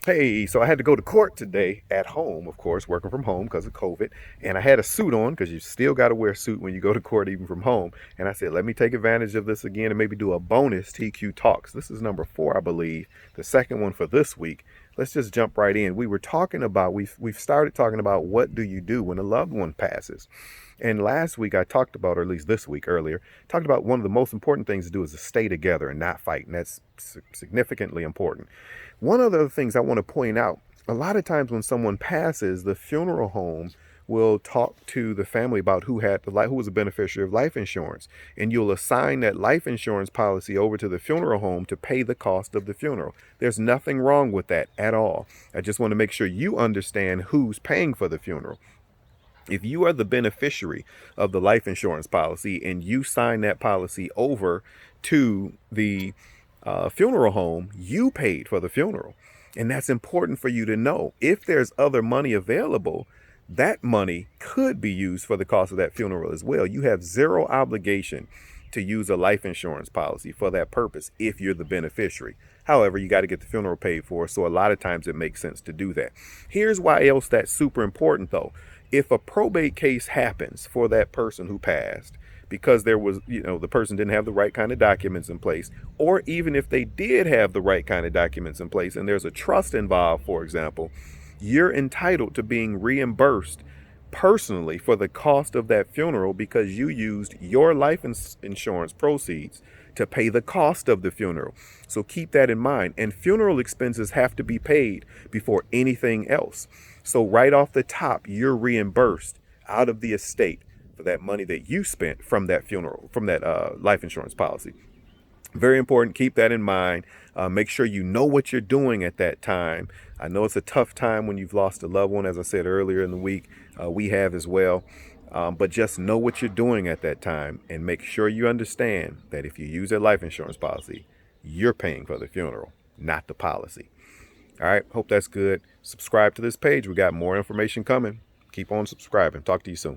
Hey, so I had to go to court today at home, of course, working from home because of COVID. And I had a suit on because you still got to wear a suit when you go to court, even from home. And I said, let me take advantage of this again and maybe do a bonus TQ Talks. This is number 4, I believe, the second one for this week. Let's just jump right in. We were talking about, we've started talking about what do you do when a loved one passes. And last week I talked about, or at least this week earlier, talked about one of the most important things to do is to stay together and not fight. And that's significantly important. One of the other things I want to point out, a lot of times when someone passes, the funeral home will talk to the family about who was a beneficiary of life insurance, and you'll assign that life insurance policy over to the funeral home to pay the cost of the funeral. There's nothing wrong with that at all. I just want to make sure you understand who's paying for the funeral. If you are the beneficiary of the life insurance policy and you sign that policy over to the funeral home, you paid for the funeral. And that's important for you to know. If there's other money available, that money could be used for the cost of that funeral as well. You have zero obligation to use a life insurance policy for that purpose if you're the beneficiary. However, you got to get the funeral paid for, so a lot of times it makes sense to do that. Here's why else that's super important though. If a probate case happens for that person who passed, because there was, the person didn't have the right kind of documents in place, or even if they did have the right kind of documents in place and there's a trust involved, for example, you're entitled to being reimbursed personally for the cost of that funeral because you used your life insurance proceeds to pay the cost of the funeral. So keep that in mind. And funeral expenses have to be paid before anything else. So right off the top, you're reimbursed out of the estate for that money that you spent from that funeral, from that life insurance policy. Very important. Keep that in mind. Make sure you know what you're doing at that time. I know it's a tough time when you've lost a loved one, as I said earlier in the week. We have as well. But just know what you're doing at that time and make sure you understand that if you use a life insurance policy, you're paying for the funeral, not the policy. All right. Hope that's good. Subscribe to this page. We got more information coming. Keep on subscribing. Talk to you soon.